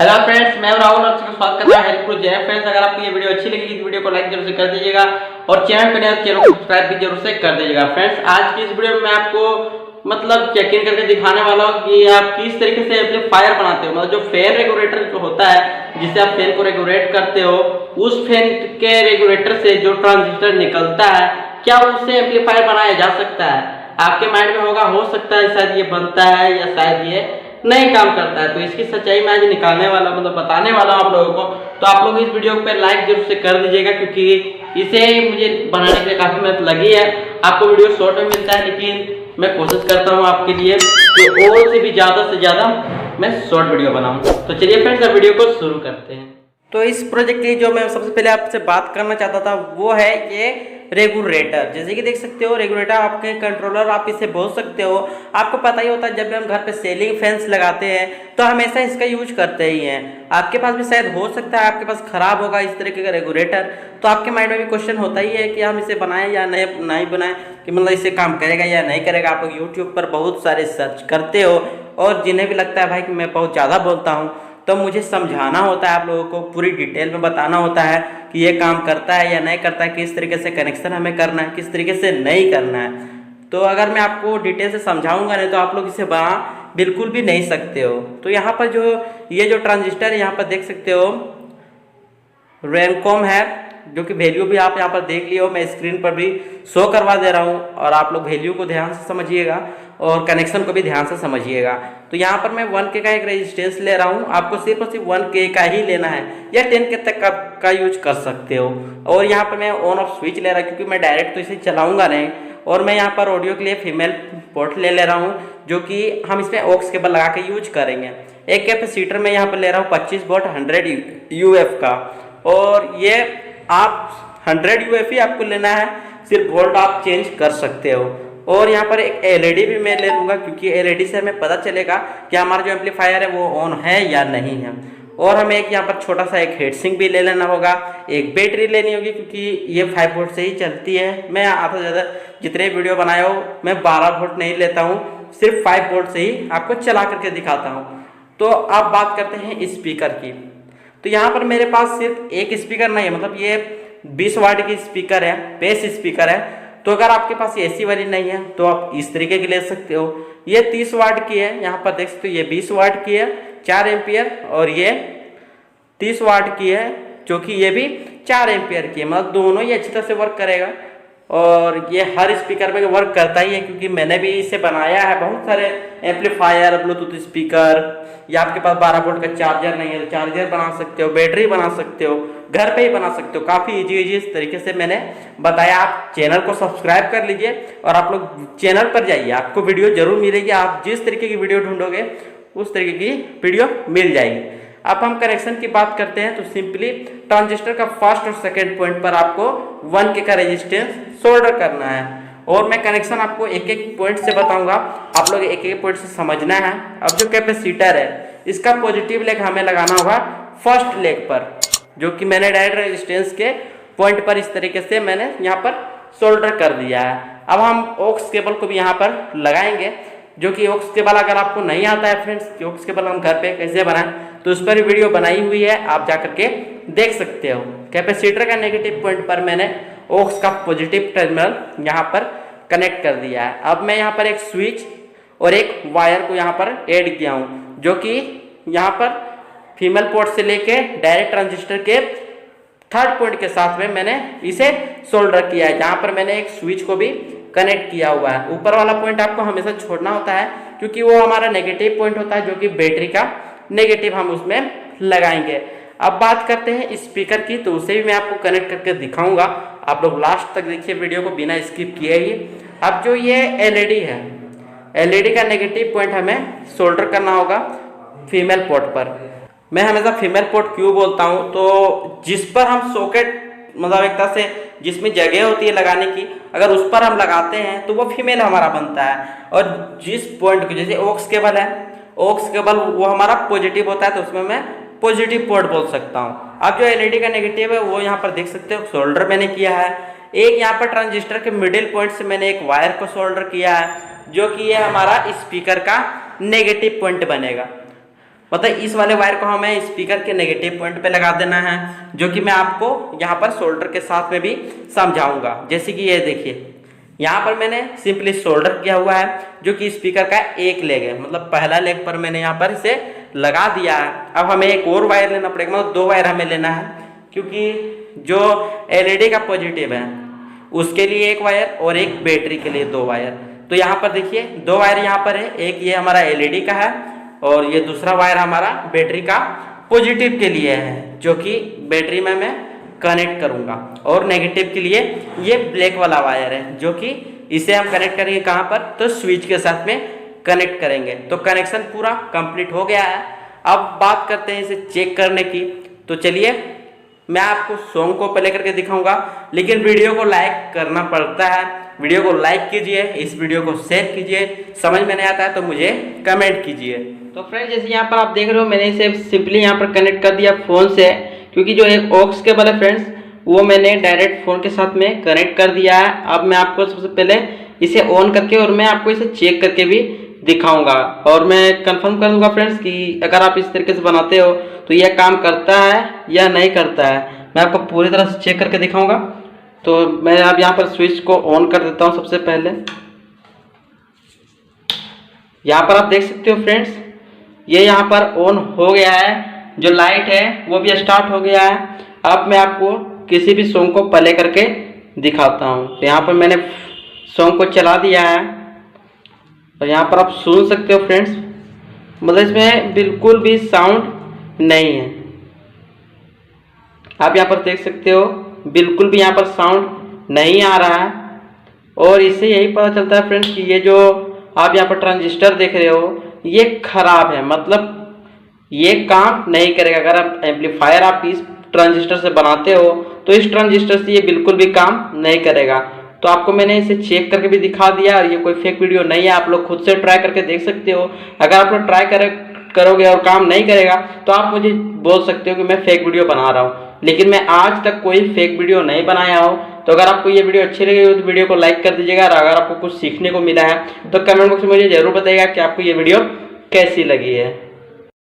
Hello friends, मैं राहुल आपका स्वागत करता हूं हेल्पफुल जय। फ्रेंड्स, अगर आपको ये वीडियो अच्छी लगी इस वीडियो को लाइक जरूर से कर दीजिएगा और चैनल पे नए चैनल को सब्सक्राइब भी जरूर से कर दीजिएगा। फ्रेंड्स, आज की इस वीडियो में मैं आपको चेक इन करके दिखाने वाला हूं कि आप किस तरीके से एम्पलीफायर बनाते हो। जो फैन रेगुलेटर जो होता है जिससे आप फैन को रेगुलेट करते हो, उस फैन के रेगुलेटर से जो ट्रांजिस्टर निकलता है, क्या उससे एम्पलीफायर बनाया जा सकता है? आपके माइंड में होगा, हो सकता है शायद ये बनता है या शायद ये नहीं काम करता है। तो इसकी सच्चाई मैं आज निकालने वाला बताने वाला हूँ आप लोगों को। तो आप लोग इस वीडियो पे लाइक जरूर से कर दीजिएगा, क्योंकि इसे मुझे बनाने के लिए काफी मेहनत लगी है। आपको वीडियो शॉर्ट में मिलता है, लेकिन मैं कोशिश करता हूँ आपके लिए कि और से भी ज्यादा मैं शॉर्ट वीडियो बनाऊँ। तो चलिए फ्रेंड्स, अब वीडियो को शुरू करते हैं। तो इस प्रोजेक्ट की जो मैं सबसे पहले आपसे बात करना चाहता था वो है ये रेगुलेटर। जैसे कि देख सकते हो, रेगुलेटर आपके कंट्रोलर आप इसे बोल सकते हो। आपको पता ही होता है, जब भी हम घर पे सीलिंग फैंस लगाते हैं तो हमेशा इसका यूज करते ही हैं। आपके पास भी शायद हो सकता है आपके पास खराब होगा इस तरीके का रेगुलेटर, तो आपके माइंड में भी क्वेश्चन होता ही है कि हम इसे बनाएं या नहीं बनाएं, कि इसे काम करेगा या नहीं करेगा। आप लोग यूट्यूब पर बहुत सारे सर्च करते हो और जिन्हें भी लगता है भाई कि मैं बहुत ज़्यादा बोलता हूँ, तो मुझे समझाना होता है, आप लोगों को पूरी डिटेल में बताना होता है कि ये काम करता है या नहीं करता है, किस तरीके से कनेक्शन हमें करना है, किस तरीके से नहीं करना है। तो अगर मैं आपको डिटेल से समझाऊंगा नहीं तो आप लोग इसे बना बिल्कुल भी नहीं सकते हो। तो यहाँ पर ये जो ट्रांजिस्टर है, यहाँ पर देख सकते हो रैमकॉम है, जो कि वैल्यू भी आप यहाँ पर देख लियो। मैं स्क्रीन पर भी शो करवा दे रहा हूँ और आप लोग वैल्यू को ध्यान से समझिएगा और कनेक्शन को भी ध्यान से समझिएगा। तो यहाँ पर मैं 1K का एक रेजिस्टेंस ले रहा हूँ। आपको सिर्फ और सिर्फ 1K का ही लेना है या 10K तक का यूज कर सकते हो। और यहाँ पर मैं ऑन ऑफ स्विच ले रहा हूँ, क्योंकि मैं डायरेक्ट तो इसे चलाऊंगा नहीं। और मैं यहाँ पर ऑडियो के लिए फीमेल पोर्ट ले रहा हूँ, जो कि हम इसमें ऑक्स केबल लगा के यूज करेंगे। एक कैपेसिटर में यहाँ पर ले रहा हूँ 25 वोल्ट 100 UF का, और ये आप 100 UF ही आपको लेना है, सिर्फ वोल्ट आप चेंज कर सकते हो। और यहाँ पर एक LED भी मैं ले लूँगा, क्योंकि LED से हमें पता चलेगा कि हमारा जो एम्पलीफायर है वो ऑन है या नहीं है। और हमें एक यहाँ पर छोटा सा एक हीट सिंक भी ले लेना होगा। एक बैटरी लेनी होगी, क्योंकि ये 5 वोल्ट से ही चलती है। मैं आधा ज़्यादा जितने वीडियो बनाया हो मैं 12 वोल्ट नहीं लेता हूँ, सिर्फ 5 वोल्ट से ही आपको चला करके दिखाता हूँ। तो आप बात करते हैं स्पीकर की। तो यहाँ पर मेरे पास सिर्फ एक स्पीकर नहीं है, ये 20 वाट की स्पीकर है, बेस स्पीकर है। तो अगर आपके पास एसी वाली नहीं है तो आप इस तरीके की ले सकते हो। ये 30 वाट की है, यहाँ पर देख सकते हो। ये 20 वाट की है 4 एम्पियर, और ये 30 वाट की है जो कि ये भी 4 एम्पियर की है। दोनों ही अच्छी तरह से वर्क करेगा, और ये हर स्पीकर में वर्क करता ही है, क्योंकि मैंने भी इसे बनाया है। बहुत सारे एम्पलीफायर, ब्लूटूथ स्पीकर, या आपके पास 12 वोल्ट का चार्जर नहीं है तो चार्जर बना सकते हो, बैटरी बना सकते हो, घर पे ही बना सकते हो। काफ़ी इजी इस तरीके से मैंने बताया। आप चैनल को सब्सक्राइब कर लीजिए और आप लोग चैनल पर जाइए, आपको वीडियो जरूर मिलेगी। आप जिस तरीके की वीडियो ढूंढोगे उस तरीके की वीडियो मिल जाएगी। अब हम कनेक्शन की बात करते हैं। तो सिंपली ट्रांजिस्टर का फर्स्ट और सेकेंड पॉइंट पर आपको 1K का रेजिस्टेंस सोल्डर करना है, और मैं कनेक्शन आपको एक एक पॉइंट से बताऊंगा, आप लोग एक एक पॉइंट से समझना है। अब जो कैपेसिटर है, इसका पॉजिटिव लेग हमें लगाना होगा फर्स्ट लेग पर, जो कि मैंने डायरेक्ट रेजिस्टेंस के पॉइंट पर इस तरीके से मैंने यहाँ पर सोल्डर कर दिया है। अब हम ऑक्स केबल को भी यहाँ पर लगाएंगे, जो कि ऑक्स केबल अगर आपको नहीं आता है फ्रेंड्स, ऑक्स केबल हम घर पे कैसे बनाएं, तो उस पर वीडियो बनाई हुई है, आप जा करके देख सकते हो। कैपेसिटर का नेगेटिव पॉइंट पर मैंने ऑक्स का पॉजिटिव टर्मिनल यहाँ पर कनेक्ट कर दिया है। अब मैं यहाँ पर एक स्विच और एक वायर को यहाँ पर ऐड किया हूँ, जो कि यहाँ पर फीमेल पोर्ट से लेके डायरेक्ट ट्रांजिस्टर के थर्ड पॉइंट के साथ में मैंने इसे सोल्डर किया है। यहाँ पर मैंने एक स्विच को भी कनेक्ट किया हुआ है। ऊपर वाला पॉइंट आपको हमेशा छोड़ना होता है, क्योंकि वो हमारा नेगेटिव पॉइंट होता है, जो कि बैटरी का नेगेटिव हम उसमें लगाएंगे। अब बात करते हैं स्पीकर की, तो उसे भी मैं आपको कनेक्ट करके दिखाऊंगा। आप लोग लास्ट तक देखिए वीडियो को बिना स्किप किए ही। अब जो ये LED है, LED का नेगेटिव पॉइंट हमें सोल्डर करना होगा फीमेल पोर्ट पर। मैं हमेशा फीमेल पोर्ट क्यों बोलता हूँ, तो जिस पर हम सॉकेट एक तरह से जिसमें जगह होती है लगाने की, अगर उस पर हम लगाते हैं तो वो फीमेल हमारा बनता है। और जिस पॉइंट को, जैसे ऑक्स केबल है, ऑक्स केबल वो हमारा पॉजिटिव होता है, तो उसमें मैं पॉजिटिव पोर्ट बोल सकता हूँ। अब जो LED का नेगेटिव है वो यहाँ पर देख सकते हो सोल्डर मैंने किया है। एक यहाँ पर ट्रांजिस्टर के मिडिल पॉइंट से मैंने एक वायर को सोल्डर किया है, जो कि ये हमारा स्पीकर का नेगेटिव पॉइंट बनेगा। मतलब इस वाले वायर को हमें स्पीकर के नेगेटिव पॉइंट पे लगा देना है, जो कि मैं आपको यहाँ पर सोल्डर के साथ में भी समझाऊंगा। जैसे कि ये देखिए, यहाँ पर मैंने सिंपली सोल्डर किया हुआ है, जो कि स्पीकर का एक लेग है, मतलब पहला लेग पर मैंने यहाँ पर इसे लगा दिया है। अब हमें एक और वायर लेना पड़ेगा, मतलब 2 वायर हमें लेना है, क्योंकि जो एलईडी का पॉजिटिव है उसके लिए एक वायर और एक बैटरी के लिए 2 वायर। तो यहाँ पर देखिए 2 वायर यहाँ पर है, एक ये हमारा एलईडी का है और ये दूसरा वायर हमारा बैटरी का पॉजिटिव के लिए है, जो कि बैटरी में मैं कनेक्ट करूँगा। और नेगेटिव के लिए ये ब्लैक वाला वायर है, जो कि इसे हम कनेक्ट करेंगे कहाँ पर, तो स्विच के साथ में कनेक्ट करेंगे। तो कनेक्शन पूरा कंप्लीट हो गया है। अब बात करते हैं इसे चेक करने की। तो चलिए मैं आपको सॉन्ग को प्ले करके दिखाऊंगा, लेकिन वीडियो को लाइक करना पड़ता है। वीडियो को लाइक कीजिए, इस वीडियो को शेयर कीजिए, समझ में नहीं आता है तो मुझे कमेंट कीजिए। तो फ्रेंड जैसे यहाँ पर आप देख रहे हो, मैंने इसे सिंपली यहाँ पर कनेक्ट कर दिया फ़ोन से, क्योंकि जो एक ऑक्स केबल है फ्रेंड्स वो मैंने डायरेक्ट फ़ोन के साथ में कनेक्ट कर दिया है। अब मैं आपको सबसे पहले इसे ऑन करके और मैं आपको इसे चेक करके भी दिखाऊंगा, और मैं कंफर्म कर दूंगा फ्रेंड्स कि अगर आप इस तरीके से बनाते हो तो यह काम करता है या नहीं करता है। मैं आपको पूरी तरह से चेक करके दिखाऊंगा। तो मैं अब यहाँ पर स्विच को ऑन कर देता हूँ। सबसे पहले यहाँ पर आप देख सकते हो फ्रेंड्स, ये यहाँ पर ऑन हो गया है, जो लाइट है वो भी स्टार्ट हो गया है। अब मैं आपको किसी भी सॉन्ग को प्ले करके दिखाता हूँ। तो यहाँ पर मैंने सॉन्ग को चला दिया है और यहाँ पर आप सुन सकते हो फ्रेंड्स, मतलब इसमें बिल्कुल भी साउंड नहीं है। आप यहाँ पर देख सकते हो बिल्कुल भी यहाँ पर साउंड नहीं आ रहा है। और इससे यही पता चलता है फ्रेंड्स कि ये जो आप यहाँ पर ट्रांजिस्टर देख रहे हो ये खराब है, मतलब ये काम नहीं करेगा। अगर आप एम्पलीफायर आप इस ट्रांजिस्टर से बनाते हो तो इस ट्रांजिस्टर से ये बिल्कुल भी काम नहीं करेगा। तो आपको मैंने इसे चेक करके भी दिखा दिया, और ये कोई फेक वीडियो नहीं है, आप लोग खुद से ट्राई करके देख सकते हो। अगर आप लोग ट्राई करोगे और काम नहीं करेगा तो आप मुझे बोल सकते हो कि मैं फेक वीडियो बना रहा हूँ, लेकिन मैं आज तक कोई फेक वीडियो नहीं बनाया हो। तो अगर आपको ये वीडियो अच्छी लगी हो तो वीडियो को लाइक कर दीजिएगा, और अगर आपको कुछ सीखने को मिला है तो कमेंट बॉक्स में मुझे जरूर बताइएगा कि आपको ये वीडियो कैसी लगी है।